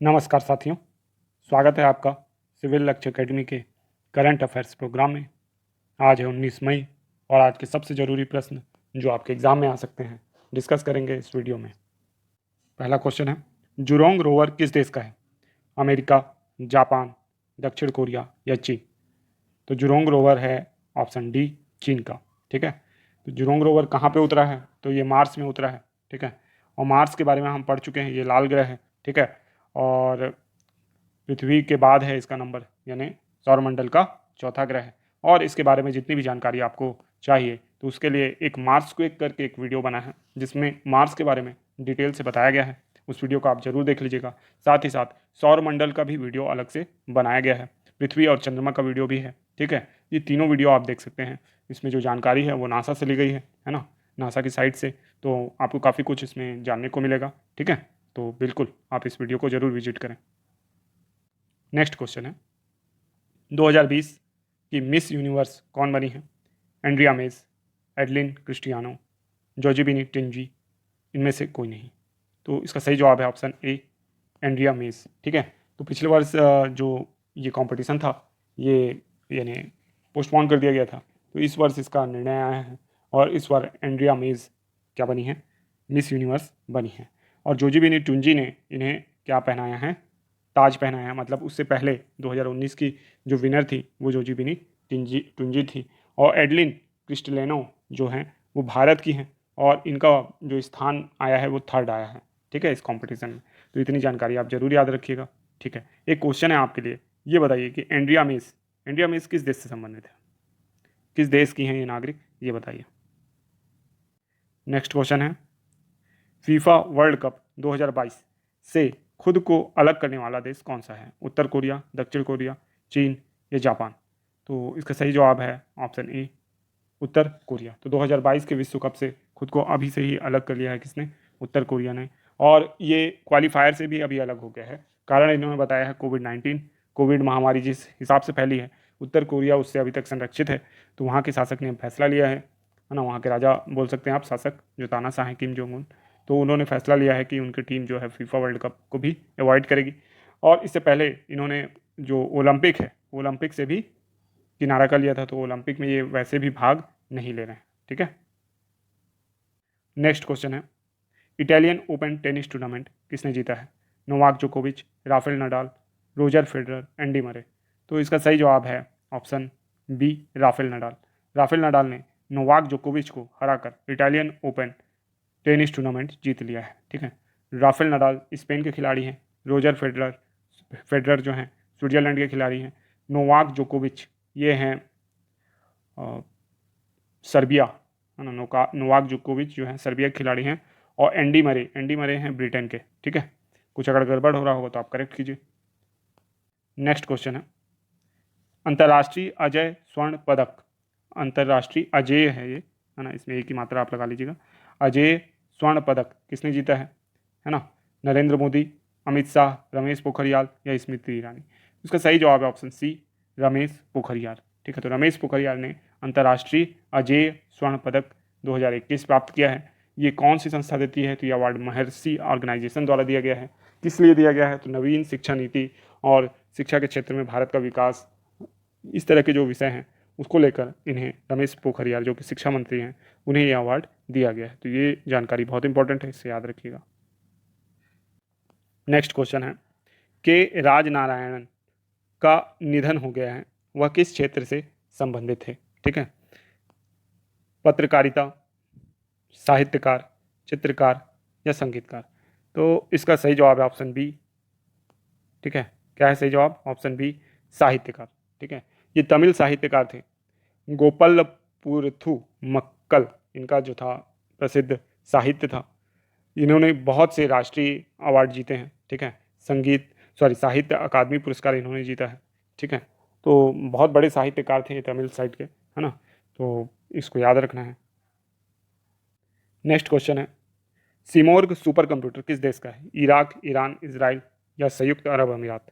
नमस्कार साथियों, स्वागत है आपका सिविल लक्ष्य एकेडमी के करंट अफेयर्स प्रोग्राम में। आज है 19 मई और आज के सबसे ज़रूरी प्रश्न जो आपके एग्ज़ाम में आ सकते हैं डिस्कस करेंगे इस वीडियो में। पहला क्वेश्चन है, जुरोंग रोवर किस देश का है? अमेरिका, जापान, दक्षिण कोरिया या चीन? तो जुरोंग रोवर है ऑप्शन डी, चीन का। ठीक है, तो जुरोंग रोवर कहाँ पे उतरा है? तो ये मार्स में उतरा है। ठीक है, और मार्स के बारे में हम पढ़ चुके हैं, ये लाल ग्रह है। ठीक है, और पृथ्वी के बाद है इसका नंबर, यानी सौरमंडल का चौथा ग्रह है। और इसके बारे में जितनी भी जानकारी आपको चाहिए तो उसके लिए एक मार्स क्विक करके एक वीडियो बना है जिसमें मार्स के बारे में डिटेल से बताया गया है। उस वीडियो को आप जरूर देख लीजिएगा। साथ ही साथ सौरमंडल का भी वीडियो अलग से बनाया गया है, पृथ्वी और चंद्रमा का वीडियो भी है। ठीक है, ये तीनों वीडियो आप देख सकते हैं। इसमें जो जानकारी है वो नासा से ली गई है ना, नासा की साइट से। तो आपको काफ़ी कुछ इसमें जानने को मिलेगा। ठीक है, तो बिल्कुल आप इस वीडियो को ज़रूर विजिट करें। नेक्स्ट क्वेश्चन है, 2020 की मिस यूनिवर्स कौन बनी है? एंड्रिया मेज, एडलिन क्रिस्टियानो, जोजिबिनी टिंजी, इनमें से कोई नहीं। तो इसका सही जवाब है ऑप्शन ए, एंड्रिया मेज। ठीक है, तो पिछले वर्ष जो ये कंपटीशन था ये यानी पोस्टपोन कर दिया गया था, तो इस वर्ष इसका निर्णय आया है और इस बार एंड्रिया मेज क्या बनी है? मिस यूनिवर्स बनी है। और जोजिबिनी टुंजी ने इन्हें क्या पहनाया है? ताज पहनाया है। मतलब उससे पहले 2019 की जो विनर थी वो जोजिबिनी टुंजी थी। और एडलिन क्रिस्टिलेनो जो हैं वो भारत की हैं और इनका जो स्थान आया है वो थर्ड आया है। ठीक है, इस कंपटीशन में। तो इतनी जानकारी आप जरूर याद रखिएगा। ठीक है, एक क्वेश्चन है आपके लिए, ये बताइए कि एंड्रिया मेस किस देश से संबंधित है? किस देश की हैं ये नागरिक, ये बताइए। नेक्स्ट क्वेश्चन है, फीफा वर्ल्ड कप 2022 से खुद को अलग करने वाला देश कौन सा है? उत्तर कोरिया, दक्षिण कोरिया, चीन या जापान? तो इसका सही जवाब है ऑप्शन ए, उत्तर कोरिया। तो 2022 के विश्व कप से खुद को अभी से ही अलग कर लिया है किसने? उत्तर कोरिया ने। और ये क्वालिफायर से भी अभी अलग हो गया है। कारण इन्होंने बताया है कोविड-19, कोविड महामारी जिस हिसाब से फैली है, उत्तर कोरिया उससे अभी तक संरक्षित है। तो वहाँ के शासक ने फैसला लिया है ना, वहाँ के राजा बोल सकते हैं आप, शासक जो तानाशाह हैं किम जोंग उन, तो उन्होंने फैसला लिया है कि उनकी टीम जो है फीफा वर्ल्ड कप को भी अवॉइड करेगी। और इससे पहले इन्होंने जो ओलंपिक है, ओलंपिक से भी किनारा कर लिया था, तो ओलंपिक में ये वैसे भी भाग नहीं ले रहे हैं। ठीक है, नेक्स्ट क्वेश्चन है, इटालियन ओपन टेनिस टूर्नामेंट किसने जीता है? नोवाक जोकोविच, Rafael Nadal, Roger Federer, Andy Murray? तो इसका सही जवाब है option B, Rafael Nadal. Rafael Nadal ने नोवाक जोकोविच को हराकर इटालियन ओपन टेनिस टूर्नामेंट जीत लिया है। ठीक है, राफेल नडाल स्पेन के खिलाड़ी हैं, रोजर फेडरर जो हैं स्विट्जरलैंड के खिलाड़ी हैं, नोवाक जोकोविच ये हैं सर्बिया, है ना, नोवाक जोकोविच जो है सर्बिया के खिलाड़ी हैं। और एंडी मरे हैं ब्रिटेन के। ठीक है, कुछ अगर गड़बड़ हो रहा होगा तो आप करेक्ट कीजिए। नेक्स्ट क्वेश्चन है, अंतर्राष्ट्रीय अजय स्वर्ण पदक, अंतर्राष्ट्रीय अजय है ये, है ना, इसमें एक ही मात्रा आप लगा लीजिएगा। अजय स्वर्ण पदक किसने जीता है ना? नरेंद्र मोदी, अमित शाह, रमेश पोखरियाल या स्मृति ईरानी? इसका सही जवाब है ऑप्शन सी, रमेश पोखरियाल। ठीक है, तो रमेश पोखरियाल ने अंतर्राष्ट्रीय अजय स्वर्ण पदक 2021 प्राप्त किया है। ये कौन सी संस्था देती है? तो ये अवार्ड महर्षि ऑर्गेनाइजेशन द्वारा दिया गया है। किस लिए दिया गया है? तो नवीन शिक्षा नीति और शिक्षा के क्षेत्र में भारत का विकास, इस तरह के जो विषय हैं उसको लेकर इन्हें रमेश पोखरियाल जो कि शिक्षा मंत्री हैं उन्हें ये अवार्ड दिया गया है। तो ये जानकारी बहुत इंपॉर्टेंट है, इसे याद रखिएगा। नेक्स्ट क्वेश्चन है, के राजनारायणन का निधन हो गया है, वह किस क्षेत्र से संबंधित है? ठीक है, पत्रकारिता, साहित्यकार, चित्रकार या संगीतकार? तो इसका सही जवाब है ऑप्शन बी। ठीक है, क्या है सही जवाब? ऑप्शन बी, साहित्यकार। ठीक है, ये तमिल साहित्यकार थे, गोपलपुरथु मक्कल इनका जो था प्रसिद्ध साहित्य था। इन्होंने बहुत से राष्ट्रीय अवार्ड जीते हैं। ठीक है, साहित्य अकादमी पुरस्कार इन्होंने जीता है। ठीक है, तो बहुत बड़े साहित्यकार थे ये तमिल साइड के, है ना, तो इसको याद रखना है। नेक्स्ट क्वेश्चन है, सिमोर्ग सुपर कंप्यूटर किस देश का है? इराक, ईरान, इजराइल या संयुक्त अरब अमीरात?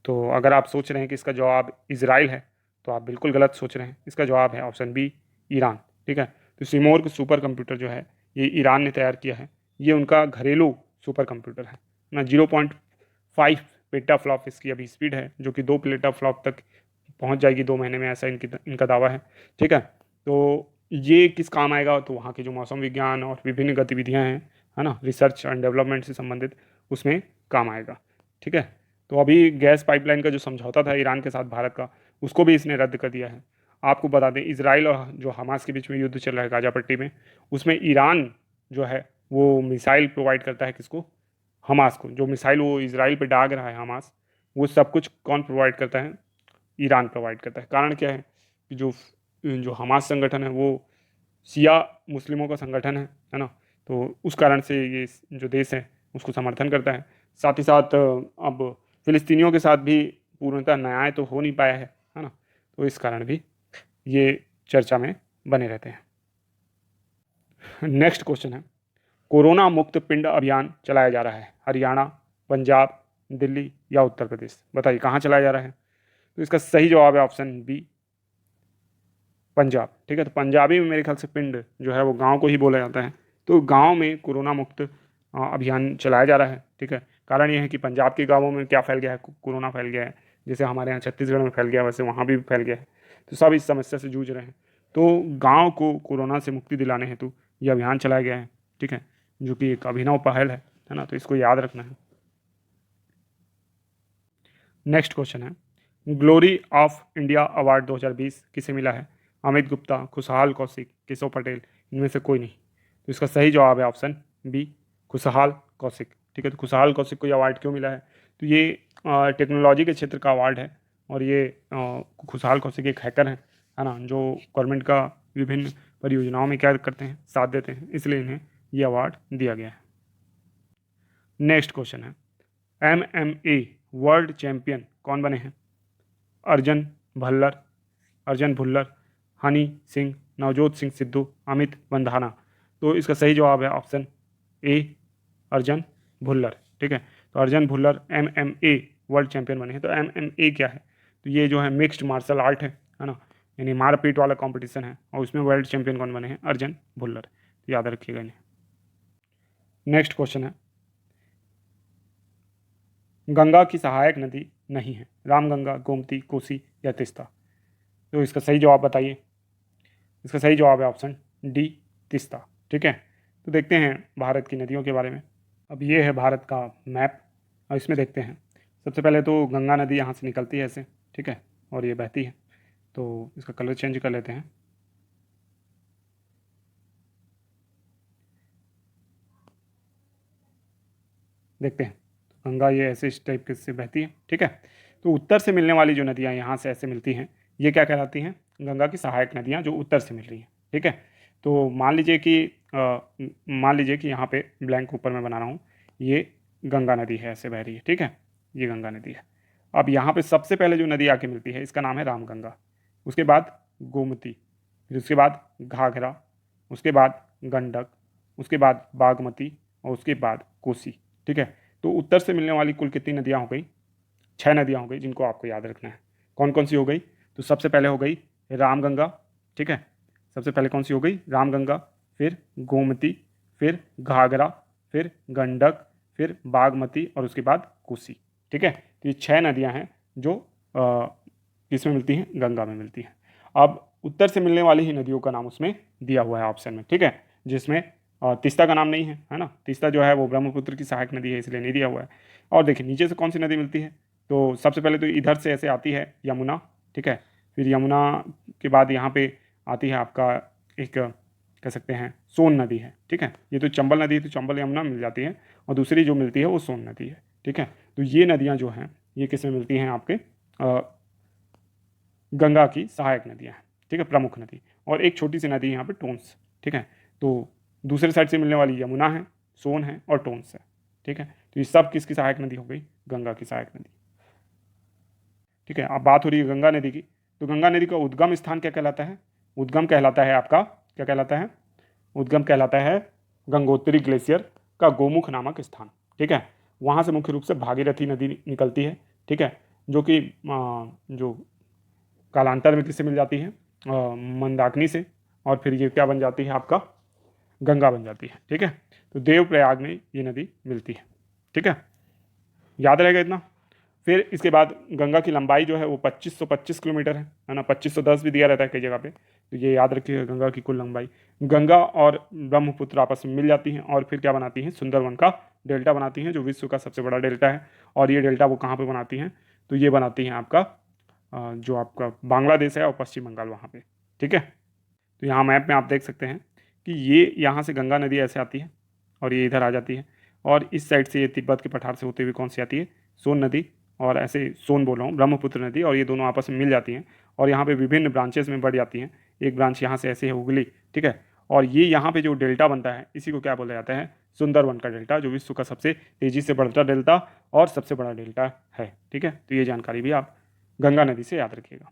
तो अगर आप सोच रहे हैं कि इसका जवाब इजराइल है तो आप बिल्कुल गलत सोच रहे हैं। इसका जवाब है ऑप्शन बी, ईरान। ठीक है, तो सिमोर्ग सुपर कंप्यूटर जो है ये ईरान ने तैयार किया है। ये उनका घरेलू सुपर कंप्यूटर है ना, 5 पेटाफ्लॉप इसकी अभी स्पीड है, जो कि 2 पेटाफ्लॉप तक पहुंच जाएगी 2 महीने में, ऐसा इनका दावा है। ठीक है, तो ये किस काम आएगा, तो वहाँ के जो मौसम विज्ञान और विभिन्न गतिविधियाँ हैं, है ना, रिसर्च एंड डेवलपमेंट से संबंधित, उसमें काम आएगा। ठीक है, तो अभी गैस पाइपलाइन का जो समझौता था ईरान के साथ भारत का, उसको भी इसने रद्द कर दिया है। आपको बता दें, इसराइल और जो हमास के बीच में युद्ध चल रहा है गाजा पट्टी में, उसमें ईरान जो है वो मिसाइल प्रोवाइड करता है किसको, हमास को। जो मिसाइल वो इसराइल पे दाग रहा है हमास, वो सब कुछ कौन प्रोवाइड करता है, ईरान प्रोवाइड करता है। कारण क्या है कि जो जो हमास संगठन है वो शिया मुस्लिमों का संगठन है ना, तो उस कारण से ये जो देश है उसको समर्थन करता है। साथ ही साथ अब फिलिस्तीनियों के साथ भी पूर्णतः न्याय तो हो नहीं पाया है ना, तो इस कारण भी ये चर्चा में बने रहते हैं। नेक्स्ट क्वेश्चन है, कोरोना मुक्त पिंड अभियान चलाया जा रहा है हरियाणा, पंजाब, दिल्ली या उत्तर प्रदेश, बताइए कहाँ चलाया जा रहा है। तो इसका सही जवाब है ऑप्शन बी, पंजाब। ठीक है, तो पंजाबी में मेरे ख्याल से पिंड जो है वो गांव को ही बोला जाता है, तो गांव में कोरोना मुक्त अभियान चलाया जा रहा है। ठीक है, कारण ये है कि पंजाब के गांवों में क्या फैल गया है, कोरोना फैल गया है, जैसे हमारे यहाँ छत्तीसगढ़ में फैल गया वैसे वहाँ भी फैल गया है, तो सब इस समस्या से जूझ रहे हैं। तो गाँव को कोरोना से मुक्ति दिलाने हेतु ये अभियान चलाया गया है। ठीक है, जो कि एक अभिनव पहल है ना, तो इसको याद रखना है। नेक्स्ट क्वेश्चन है, ग्लोरी ऑफ इंडिया अवार्ड 2020 किसे मिला है, अमित गुप्ता, खुशहाल कौशिक, केशव पटेल, इनमें से कोई नहीं। तो इसका सही जवाब है ऑप्शन बी, खुशहाल कौशिक। ठीक है, तो खुशहाल कौशिक को ये अवार्ड क्यों मिला है, तो ये टेक्नोलॉजी के क्षेत्र का अवार्ड है, और ये खुशहाल कौशिक एक हैकर है ना, जो गवर्नमेंट का विभिन्न परियोजनाओं में क्या करते हैं, साथ देते हैं, इसलिए इन्हें ये अवार्ड दिया गया है। नेक्स्ट क्वेश्चन है, MMA वर्ल्ड चैंपियन कौन बने हैं, अर्जन भुल्लर, हनी सिंह, नवजोत सिंह सिद्धू, अमित बंधाना। तो इसका सही जवाब है ऑप्शन ए, अर्जन भुल्लर। ठीक है, तो अर्जन भुल्लर MMA वर्ल्ड चैंपियन बने हैं। तो MMA क्या है, तो ये जो है मिक्स्ड मार्शल आर्ट है ना, यानी मारपीट वाला कंपटीशन है, और उसमें वर्ल्ड चैंपियन कौन बने हैं, अर्जन भुल्लर। तो याद रखिएगा इन्हें। नेक्स्ट क्वेश्चन है, गंगा की सहायक नदी नहीं है, रामगंगा, गोमती, कोसी या तीस्ता। तो इसका सही जवाब बताइए। इसका सही जवाब है ऑप्शन डी, तीस्ता। ठीक है, तो देखते हैं भारत की नदियों के बारे में। अब ये है भारत का मैप, और इसमें देखते हैं। सबसे पहले तो गंगा नदी यहाँ से निकलती है ऐसे, ठीक है, और ये बहती है। तो इसका कलर चेंज कर लेते हैं। देखते हैं, गंगा ये ऐसे इस टाइप के से बहती है। ठीक है, तो उत्तर से मिलने वाली जो नदियाँ यहाँ से ऐसे मिलती हैं, ये क्या कहलाती हैं, गंगा की सहायक नदियाँ जो उत्तर से मिल रही हैं। ठीक है, तो मान लीजिए कि यहाँ पे ब्लैंक ऊपर मैं बना रहा हूँ, ये गंगा नदी है, ऐसे बह रही है। ठीक है, ये गंगा नदी है। अब यहाँ पे सबसे पहले जो नदी आके मिलती है, इसका नाम है रामगंगा, उसके बाद गोमती, फिर उसके बाद घाघरा, उसके बाद गंडक, उसके बाद बागमती, और उसके बाद कोसी। ठीक है, तो उत्तर से मिलने वाली कुल कितनी नदियाँ हो गई, 6 नदियाँ हो गई, जिनको आपको याद रखना है। कौन कौन सी हो गई, तो सबसे पहले हो गई रामगंगा। ठीक है, सबसे पहले कौन सी हो गई, रामगंगा, फिर गोमती, फिर घाघरा, फिर गंडक, फिर बागमती, और उसके बाद कोसी। ठीक है, तो ये 6 नदियाँ हैं जो किसमें मिलती हैं, गंगा में मिलती हैं। अब उत्तर से मिलने वाली ही नदियों का नाम उसमें दिया हुआ है ऑप्शन में। ठीक है, जिसमें तीस्ता का नाम नहीं है ना, तीस्ता जो है वो ब्रह्मपुत्र की सहायक नदी है, इसलिए नहीं दिया हुआ है। और देखिए नीचे से कौन सी नदी मिलती है, तो सबसे पहले तो इधर से ऐसे आती है यमुना। ठीक है, फिर यमुना के बाद यहाँ पे आती है आपका एक कह सकते हैं सोन नदी है। ठीक है, ये तो चंबल नदी है, तो चंबल यमुना मिल जाती है, और दूसरी जो मिलती है वो सोन नदी है। ठीक है, तो ये नदियाँ जो हैं ये किस में मिलती हैं, आपके गंगा की सहायक नदियाँ हैं। ठीक है, प्रमुख नदी, और एक छोटी सी नदी यहाँ पे टोंस। ठीक है, तो दूसरे साइड से मिलने वाली यमुना है, सोन है, और टोंस है। ठीक है, तो ये सब किसकी सहायक नदी हो गई, गंगा की सहायक नदी। ठीक है, अब बात हो रही है गंगा नदी की, तो गंगा नदी का उद्गम स्थान क्या कहलाता है, उद्गम कहलाता है आपका, क्या कहलाता है, उद्गम कहलाता है गंगोत्री ग्लेशियर का गोमुख नामक स्थान। ठीक है, वहाँ से मुख्य रूप से भागीरथी नदी निकलती है। ठीक है, जो कि जो कालांतर में किससे मिल जाती है, मंदाकिनी से, और फिर ये क्या बन जाती है, आपका गंगा बन जाती है। ठीक है, तो देवप्रयाग में ये नदी मिलती है। ठीक है, याद रहेगा इतना। फिर इसके बाद गंगा की लंबाई जो है वो 2525 किलोमीटर है ना, 2510 भी दिया रहता है कई जगह पे, तो ये याद रखिएगा गंगा की कुल लंबाई। गंगा और ब्रह्मपुत्र आपस में मिल जाती हैं और फिर क्या बनाती हैं, सुंदरवन का डेल्टा बनाती हैं, जो विश्व का सबसे बड़ा डेल्टा है। और ये डेल्टा वो कहाँ पर बनाती हैं, तो ये बनाती हैं आपका जो आपका बांग्लादेश है और पश्चिम बंगाल वहाँ पर, ठीक है। तो यहाँ मैप में आप देख सकते हैं कि ये यहाँ से गंगा नदी ऐसे आती है और ये इधर आ जाती है, और इस साइड से ये तिब्बत के पठार से होते हुए कौन सी आती है, सोन नदी, और ऐसे सोन बोल रहा हूँ, ब्रह्मपुत्र नदी, और ये दोनों आपस में मिल जाती हैं और यहाँ पे विभिन्न ब्रांचेस में बढ़ जाती हैं। एक ब्रांच यहाँ से ऐसे है उगली, ठीक है। और ये यहाँ पे जो डेल्टा बनता है इसी को क्या बोला जाता है, सुंदरवन का डेल्टा, जो विश्व का सबसे तेजी से बढ़ता डेल्टा और सबसे बड़ा डेल्टा है, ठीक है। तो ये जानकारी भी आप गंगा नदी से याद रखिएगा।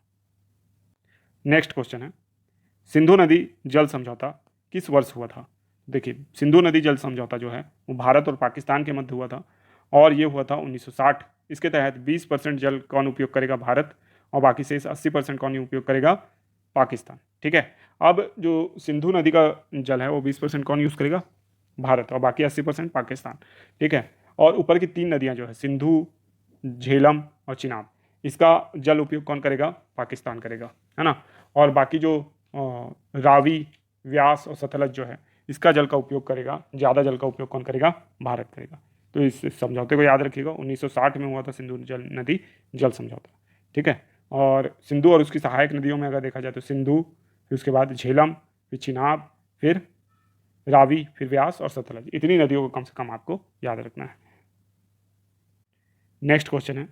नेक्स्ट क्वेश्चन है, सिंधु नदी जल समझौता किस वर्ष हुआ था। देखिए, सिंधु नदी जल समझौता जो है वो भारत और पाकिस्तान के मध्य हुआ था और ये हुआ था 1960। इसके तहत 20% जल कौन उपयोग करेगा, भारत, और बाकी से 80% कौन उपयोग करेगा, पाकिस्तान, ठीक है। अब जो सिंधु नदी का जल है वो 20% कौन यूज़ करेगा, भारत, और बाकी 80% पाकिस्तान, ठीक है। और ऊपर की 3 नदियाँ जो है सिंधु, झेलम और चिनाब, इसका जल उपयोग कौन करेगा, पाकिस्तान करेगा, है ना। और बाकी जो रावी, व्यास और सतलज जो है इसका जल का उपयोग करेगा, ज़्यादा जल का उपयोग कौन करेगा, भारत करेगा। तो इस समझौते को याद रखिएगा, 1960 में हुआ था सिंधु नदी जल समझौता, ठीक है। और सिंधु और उसकी सहायक नदियों में अगर देखा जाए तो सिंधु, फिर उसके बाद झेलम, फिर चिनाब, फिर रावी, फिर व्यास और सतलज, इतनी नदियों को कम से कम आपको याद रखना है। नेक्स्ट क्वेश्चन है,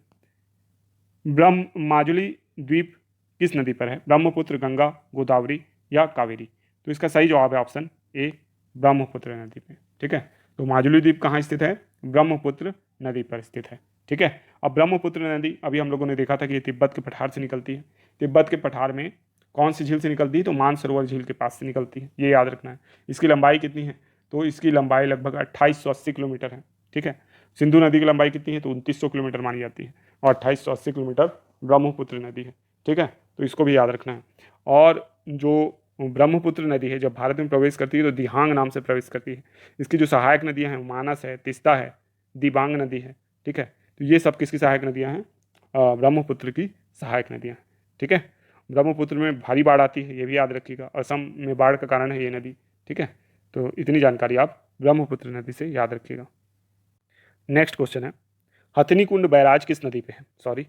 माजुली द्वीप किस नदी पर है, ब्रह्मपुत्र, गंगा, गोदावरी या कावेरी। तो इसका सही जवाब है ऑप्शन ए, ब्रह्मपुत्र नदी पे, ठीक है। तो माजुली द्वीप कहाँ स्थित है, ब्रह्मपुत्र नदी पर स्थित है, ठीक है। अब ब्रह्मपुत्र नदी अभी हम लोगों ने देखा था कि ये तिब्बत के पठार से निकलती है। तिब्बत के पठार में कौन सी झील से निकलती है, तो मानसरोवर झील के पास से निकलती है, ये याद रखना है। इसकी लंबाई कितनी है, तो इसकी लंबाई लगभग 2880 किलोमीटर है, ठीक है। सिंधु नदी की लंबाई कितनी है, तो 2900 किलोमीटर मानी जाती है, और 2880 किलोमीटर ब्रह्मपुत्र नदी है, ठीक है। तो इसको भी याद रखना है। और जो ब्रह्मपुत्र नदी है जब भारत में प्रवेश करती है तो दिहांग नाम से प्रवेश करती है। इसकी जो सहायक नदियां हैं मानस है, तिस्ता है, दिबांग नदी है, ठीक है। तो ये सब किसकी सहायक नदियां हैं, ब्रह्मपुत्र की सहायक नदियां हैं, ठीक है। ब्रह्मपुत्र में भारी बाढ़ आती है, ये भी याद रखिएगा, असम में बाढ़ का कारण है ये नदी, ठीक है। तो इतनी जानकारी आप ब्रह्मपुत्र नदी से याद रखिएगा। नेक्स्ट क्वेश्चन है, हथनी कुंड बैराज किस नदी पे है, सॉरी,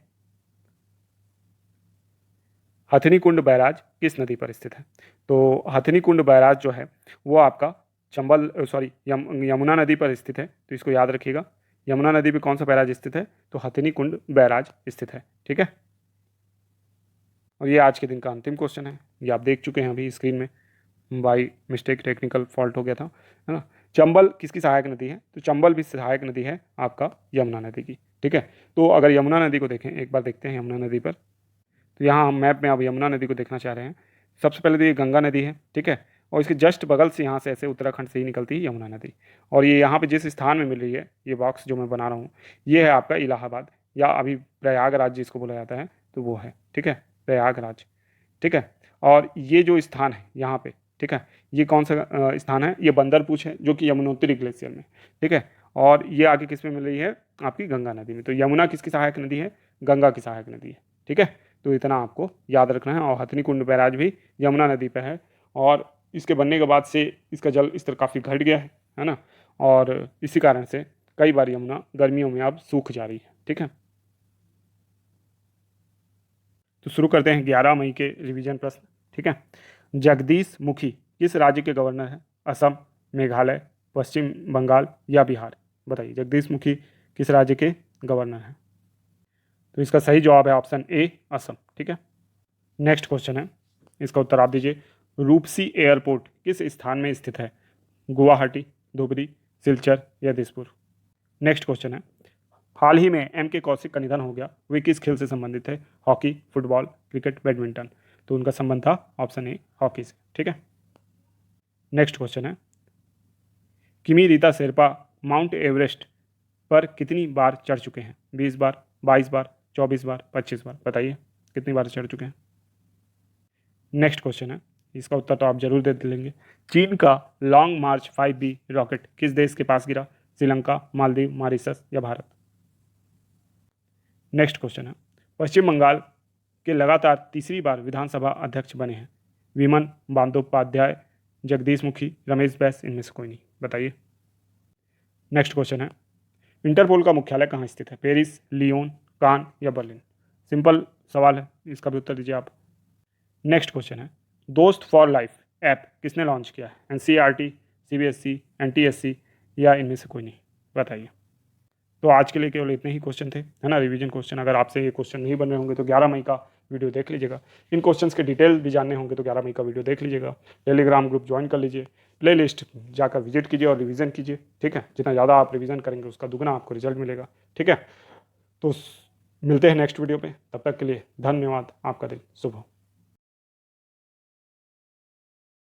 हथनी कुंड बैराज किस नदी पर स्थित है। तो हथनी कुंड बैराज जो है वो आपका चंबल यमुना नदी पर स्थित है, तो इसको याद रखिएगा। यमुना नदी पे कौन सा बैराज स्थित है, तो हथनी कुंड बैराज स्थित है, ठीक है। और ये आज के दिन का अंतिम क्वेश्चन है, ये आप देख चुके हैं अभी स्क्रीन में, बाई मिस्टेक टेक्निकल फॉल्ट हो गया था, है ना। चंबल किसकी सहायक नदी है, तो चंबल भी सहायक नदी है आपका यमुना नदी की, ठीक है। तो अगर यमुना नदी को देखें, एक बार देखते हैं यमुना नदी पर, तो यहाँ हम मैप में अब यमुना नदी को देखना चाह रहे हैं। सबसे पहले तो ये गंगा नदी है, ठीक है, और इसके जस्ट बगल से यहाँ से ऐसे उत्तराखंड से ही निकलती है यमुना नदी, और ये यहाँ पे जिस स्थान में मिल रही है, ये बॉक्स जो मैं बना रहा हूँ, ये है आपका इलाहाबाद, या अभी प्रयागराज जिसको बोला जाता है, तो वो है, ठीक है, प्रयागराज, ठीक है। और ये जो स्थान है यहाँ पे, ठीक है, ये कौन सा स्थान है, ये बंदरपूछ है जो कि यमुनोत्री ग्लेशियर में, ठीक है। और ये आगे किस में मिल रही है, आपकी गंगा नदी में। तो यमुना किसकी सहायक नदी है, गंगा की सहायक नदी है, ठीक है। तो इतना आपको याद रखना है। और हथनी कुंड बैराज भी यमुना नदी पर है, और इसके बनने के बाद से इसका जल स्तर काफ़ी घट गया है ना, और इसी कारण से कई बार यमुना गर्मियों में अब सूख जा रही है, ठीक है। तो शुरू करते हैं 11 मई के रिवीजन प्रश्न, ठीक है। जगदीश मुखी किस राज्य के गवर्नर हैं, असम, मेघालय, पश्चिम बंगाल या बिहार। बताइए, जगदीश मुखी किस राज्य के गवर्नर हैं। तो इसका सही जवाब है ऑप्शन ए, असम, ठीक है। नेक्स्ट क्वेश्चन है, इसका उत्तर आप दीजिए। रूपसी एयरपोर्ट किस स्थान में स्थित है, गुवाहाटी, धुबरी, सिलचर या दिसपुर। नेक्स्ट क्वेश्चन है, हाल ही में एम के कौशिक का निधन हो गया, वे किस खेल से संबंधित है, हॉकी, फुटबॉल, क्रिकेट, बैडमिंटन। तो उनका संबंध था ऑप्शन ए, हॉकी से, ठीक है। नेक्स्ट क्वेश्चन है, किमी रीता शेरपा माउंट एवरेस्ट पर कितनी बार चढ़ चुके हैं, 20 बार, 22 बार, 24 बार, 25 बार। बताइए कितनी बार चढ़ चुके हैं। नेक्स्ट क्वेश्चन है, इसका उत्तर तो आप जरूर दे लेंगे। चीन का लॉन्ग मार्च 5B रॉकेट किस देश के पास गिरा, श्रीलंका, मालदीव, मॉरिशस या भारत। नेक्स्ट क्वेश्चन है, पश्चिम बंगाल के लगातार तीसरी बार विधानसभा अध्यक्ष बने हैं विमन बंदोपाध्याय, जगदीश मुखी, रमेश बैस, इनमें से कोई नहीं, बताइए। नेक्स्ट क्वेश्चन है, इंटरपोल का मुख्यालय कहाँ स्थित है? पेरिस, लियोन, कान या बर्लिन? सिंपल सवाल है, इसका भी उत्तर दीजिए आप। नेक्स्ट क्वेश्चन है, दोस्त फॉर लाइफ ऐप किसने लॉन्च किया है? एनसीईआरटी, सीबीएसई, एनटीएससी या इनमें से कोई नहीं, बताइए। तो आज के लिए केवल इतने ही क्वेश्चन थे, है ना, रिवीजन क्वेश्चन। अगर आपसे ये क्वेश्चन नहीं बन रहे होंगे तो 11 मई का वीडियो देख लीजिएगा। इन क्वेश्चंस के डिटेल भी जानने होंगे तो 11 मई का वीडियो देख लीजिएगा। टेलीग्राम ग्रुप ज्वाइन कर लीजिए, प्लेलिस्ट जाकर विजिट कीजिए और रिवीजन कीजिए, ठीक है। जितना ज़्यादा आप रिवीजन करेंगे उसका दुगना आपको रिजल्ट मिलेगा, ठीक है। तो मिलते हैं नेक्स्ट वीडियो पे, तब तक के लिए धन्यवाद। आपका दिन शुभ हो।